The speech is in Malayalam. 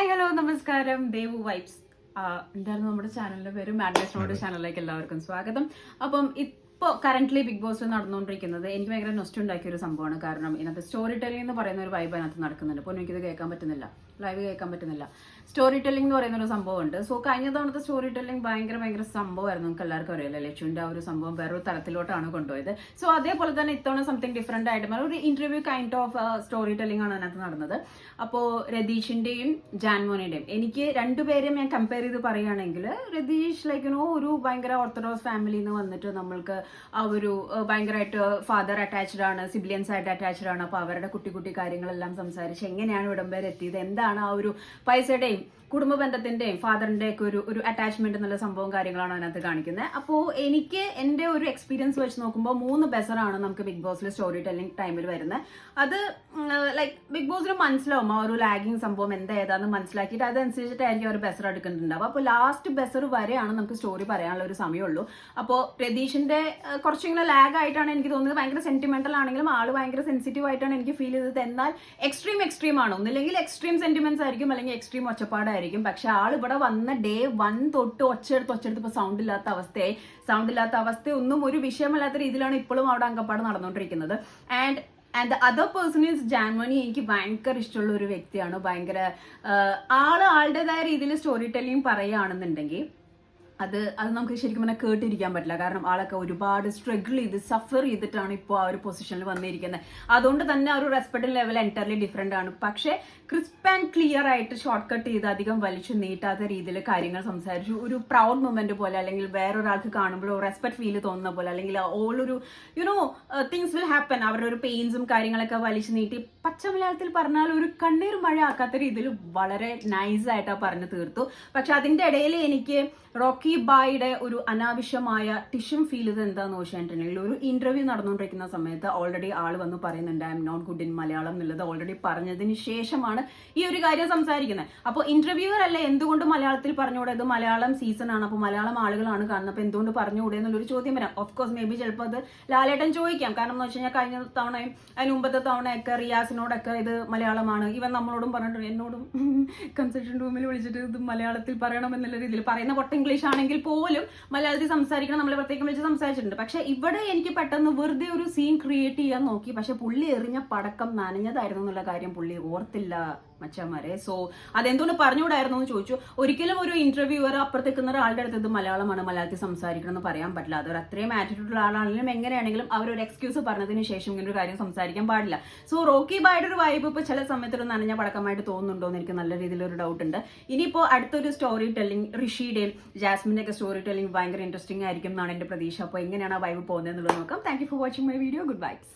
ഹായ് ഹലോ നമസ്കാരം ദേവു വൈബ്സ് എന്തായിരുന്നു നമ്മുടെ ചാനലിന്റെ പേര് മാഡ്നസ് റോഡ് ചാനലിലേക്ക് എല്ലാവർക്കും സ്വാഗതം. അപ്പം ഇപ്പോൾ കറന്റ്ലി ബിഗ് ബോസ് നടന്നുകൊണ്ടിരിക്കുന്നത് എനിക്ക് ഭയങ്കര നൊസ്റ്റ് ഉണ്ടാക്കിയ ഒരു സംഭവമാണ്. കാരണം ഇതിനകത്ത് സ്റ്റോറി ടെല്ലിംഗ് എന്ന് പറയുന്ന ഒരു വൈബ് അതിനകത്ത് നടക്കുന്നുണ്ട്. അപ്പോൾ എനിക്കിത് കേൾക്കാൻ പറ്റുന്നില്ല, ലൈവ് കേൾക്കാൻ പറ്റുന്നില്ല. സ്റ്റോറി ടെല്ലിംഗ് എന്ന് പറയുന്ന ഒരു സംഭവമുണ്ട്. സോ കഴിഞ്ഞ തവണത്തെ സ്റ്റോറി ടെല്ലിംഗ് ഭയങ്കര സംഭവമായിരുന്നു. നമുക്ക് എല്ലാവർക്കും അറിയില്ല, ലക്ഷ്മിന്റെ ആ ഒരു സംഭവം വേറൊരു തലത്തിലോട്ടാണ് കൊണ്ടുപോയത്. സോ അതേപോലെ തന്നെ ഇത്തവണ സംതിങ് ഡിഫറെന്റ് ആയിട്ട് ഒരു interview kind of story telling ആണ് അതിനകത്ത് നടന്നത്. അപ്പോൾ രതീഷിന്റെയും ജാൻമോനിന്റെയും എനിക്ക് രണ്ടുപേരെയും ഞാൻ കമ്പയർ ചെയ്ത് പറയുകയാണെങ്കിൽ, രതീഷ് ഒരു ഭയങ്കര ഓർത്തഡോക്സ് ഫാമിലിയിൽ നിന്ന് വന്നിട്ട് നമ്മൾക്ക് ആ ഒരു ഭയങ്കരമായിട്ട് ഫാദർ അറ്റാച്ച്ഡ് ആണ്, സിബ്ലിയൻസ് ആയിട്ട് അറ്റാച്ച്ഡ് ആണ്. അപ്പൊ അവരുടെ കുട്ടി കാര്യങ്ങളെല്ലാം സംസാരിച്ച് എങ്ങനെയാണ് ഇവിടം വരെ എത്തിയത്, എന്താണ് ആ ഒരു പൈസയുടെയും കുടുംബ ബന്ധത്തിന്റെയും ഫാദറിന്റെ ഒക്കെ ഒരു അറ്റാച്ച്മെന്റ് എന്നുള്ള സംഭവം കാര്യങ്ങളാണ് അതിനകത്ത് കാണിക്കുന്നത്. അപ്പോൾ എനിക്ക് എന്റെ ഒരു എക്സ്പീരിയൻസ് വെച്ച് നോക്കുമ്പോൾ 3 ബെസറാണ് നമുക്ക് ബിഗ് ബോസിൽ സ്റ്റോറി ടെല്ലിംഗ് ടൈമിൽ വരുന്നത്. അത് ലൈക്ക് ബിഗ് ബോസിന് മനസ്സിലാവും ആ ഒരു ലാഗിങ് സംഭവം ഏതാന്ന് മനസ്സിലാക്കിയിട്ട് അതനുസരിച്ചിട്ടായിരിക്കും അവർ ബെസർ എടുക്കുന്നുണ്ടാവും. അപ്പോൾ ലാസ്റ്റ് ബെസർ വരെയാണ് നമുക്ക് സ്റ്റോറി പറയാനുള്ള ഒരു സമയമുള്ളൂ. അപ്പോൾ രതീഷിന്റെ കുറച്ചിങ്ങനെ ലാഗ് ആയിട്ടാണ് എനിക്ക് തോന്നുന്നത്. ഭയങ്കര സെന്റിമെന്റൽ ആണെങ്കിലും ആള് ഭയങ്കര സെൻസിറ്റീവ് ആയിട്ടാണ് എനിക്ക് ഫീൽ ചെയ്തത്. എന്നാൽ എക്സ്ട്രീം ആണ്, ഒന്നില്ലെങ്കിൽ എക്സ്ട്രീം സെന്റിമെന്റ്സ് ആയിരിക്കും, അല്ലെങ്കിൽ എക്സ്ട്രീം ഒച്ചപ്പാടായിരിക്കും. പക്ഷെ ആൾ ഇവിടെ വന്ന ഡേ 1 തൊട്ട് ഒച്ചെടുത്ത് ഇപ്പൊ സൗണ്ട് ഇല്ലാത്ത അവസ്ഥയൊന്നും ഒരു വിഷയമല്ലാത്ത രീതിയിലാണ് ഇപ്പോഴും അവിടെ അങ്കപ്പാട് നടന്നുകൊണ്ടിരിക്കുന്നത്. And other person is Janmoni. എനിക്ക് ഭയങ്കര ഇഷ്ടമുള്ള ഒരു വ്യക്തിയാണ്. ആളുടേതായ രീതിയിൽ സ്റ്റോറി ടെല്ലിംഗ് പറയുകയാണെന്നുണ്ടെങ്കിൽ അത് നമുക്ക് ശരിക്കും പറഞ്ഞാൽ കേട്ടിരിക്കാൻ പറ്റില്ല. കാരണം ആളൊക്കെ ഒരുപാട് സ്ട്രഗിൾ ചെയ്ത് സഫർ ചെയ്തിട്ടാണ് ഇപ്പോൾ ആ ഒരു പൊസിഷനിൽ വന്നിരിക്കുന്നത്. അതുകൊണ്ട് തന്നെ ആ ഒരു റെസ്പെക്ട് ലെവൽ എൻറ്റയർലി ഡിഫറെന്റ് ആണ്. പക്ഷേ ക്രിസ്പ് ആൻഡ് ക്ലിയർ ആയിട്ട് ഷോർട്ട് കട്ട് ചെയ്ത് അധികം വലിച്ചു നീട്ടാത്ത രീതിയിൽ കാര്യങ്ങൾ സംസാരിച്ചു. ഒരു പ്രൗഡ് മൊമെന്റ് പോലെ, അല്ലെങ്കിൽ വേറൊരാൾക്ക് കാണുമ്പോൾ റെസ്പെക്ട് ഫീൽ തോന്നുന്ന പോലെ, അല്ലെങ്കിൽ ഓളൊരു തിങ്സ് വിൽ ഹാപ്പൻ, അവരുടെ ഒരു പെയിൻസും കാര്യങ്ങളൊക്കെ വലിച്ചു നീട്ടി പച്ച മലയാളത്തിൽ പറഞ്ഞാൽ ഒരു കണ്ണീർ മഴ ആക്കാത്ത രീതിയിൽ വളരെ നൈസായിട്ടാണ് പറഞ്ഞു തീർത്തു. പക്ഷെ അതിന്റെ ഇടയിൽ എനിക്ക് റോക്കി ബായുടെ ഒരു അനാവശ്യമായ ടിഷ്യം ഫീൽ ചെയ്ത് എന്താന്ന് വെച്ചിട്ടുണ്ടെങ്കിൽ, ഒരു ഇന്റർവ്യൂ നടന്നുകൊണ്ടിരിക്കുന്ന സമയത്ത് ഓൾറെഡി ആള് വന്ന് പറയുന്നുണ്ട് I am not good in Malayalam എന്നുള്ളത് ഓൾറെഡി പറഞ്ഞതിന് ശേഷമാണ് ഈ ഒരു കാര്യം സംസാരിക്കുന്നത്. അപ്പോൾ ഇന്റർവ്യൂവർ അല്ല എന്തുകൊണ്ട് മലയാളത്തിൽ പറഞ്ഞുകൂടെ, ഇത് മലയാളം സീസൺ ആണ്, അപ്പോൾ മലയാളം ആളുകളാണ് കാണുന്നത്, അപ്പോൾ എന്തുകൊണ്ട് പറഞ്ഞുകൂടെ എന്നുള്ളൊരു ചോദ്യം വരാം. ഓഫ് കോഴ്സ് മേ ബി ചിലപ്പോൾ അത് ലാലേട്ടൻ ചോദിക്കാം. കാരണം എന്ന് വെച്ച് കഴിഞ്ഞാൽ കഴിഞ്ഞ തവണയും അതിന് മുമ്പത്തെ തവണയൊക്കെ റിയാസിനോടൊക്കെ ഇത് മലയാളമാണ്, ഇവൻ നമ്മളോടും പറഞ്ഞിട്ടുണ്ട്, എന്നോടും കൺസൾട്ടൻ റൂമിൽ വിളിച്ചിട്ട് ഇത് മലയാളത്തിൽ പറയണം എന്നുള്ള രീതിയിൽ പറയുന്ന പൊട്ട ഇംഗ്ലീഷ് ആണെങ്കിൽ പോലും മലയാളത്തിൽ സംസാരിക്കണം, നമ്മളെ പ്രത്യേകം വിളിച്ച് സംസാരിച്ചിട്ടുണ്ട്. പക്ഷെ ഇവിടെ എനിക്ക് പെട്ടെന്ന് വെറുതെ ഒരു സീൻ ക്രിയേറ്റ് ചെയ്യാൻ നോക്കി. പക്ഷെ പുള്ളി എറിഞ്ഞ പടക്കം നനഞ്ഞതായിരുന്നു എന്നുള്ള കാര്യം പുള്ളി ഓർത്തില്ല മച്ചന്മാരെ. സോ അതെന്തുകൊണ്ട് പറഞ്ഞുകൂടായിരുന്നു എന്ന് ചോദിച്ചു. ഒരിക്കലും ഒരു ഇന്റർവ്യൂവർ അപ്പുറത്തേക്കുന്ന ഒരാളുടെ അടുത്ത് ഇത് മലയാളമാണ്, മലയാളത്തിൽ സംസാരിക്കണം എന്ന് പറയാൻ പറ്റില്ല. അതൊരു അത്രയും ആറ്റിറ്റ്യൂഡുള്ള ആളാണെങ്കിലും എങ്ങനെയാണെങ്കിലും അവരൊരു എക്സ്ക്യൂസ് പറഞ്ഞതിന് ശേഷം ഇങ്ങനെ ഒരു കാര്യം സംസാരിക്കാൻ പാടില്ല. സോ റോക്കി ബായുടെ ഒരു വൈബ് ഇപ്പോൾ ചില സമയത്ത് ഒരു നനഞ്ഞ പടക്കമായിട്ട് തോന്നുന്നുണ്ടോ എന്ന് എനിക്ക് നല്ല രീതിയിലൊരു ഡൗട്ട് ഉണ്ട്. ഇനിയിപ്പോൾ അടുത്തൊരു സ്റ്റോറി ടെല്ലിംഗ് ഋഷിയുടെയും ജാസ്മിന്റെ ഒക്കെ സ്റ്റോറി ടെല്ലിംഗ് ഭയങ്കര ഇൻട്രസ്റ്റിംഗ് ആയിരിക്കും എന്നാണ് എന്റെ പ്രതീക്ഷ. അപ്പോൾ എങ്ങനെയാണ് ആ വൈബ് പോകുന്നത് എന്നുള്ളത് നോക്കാം. Thank you for watching my video. Good bias.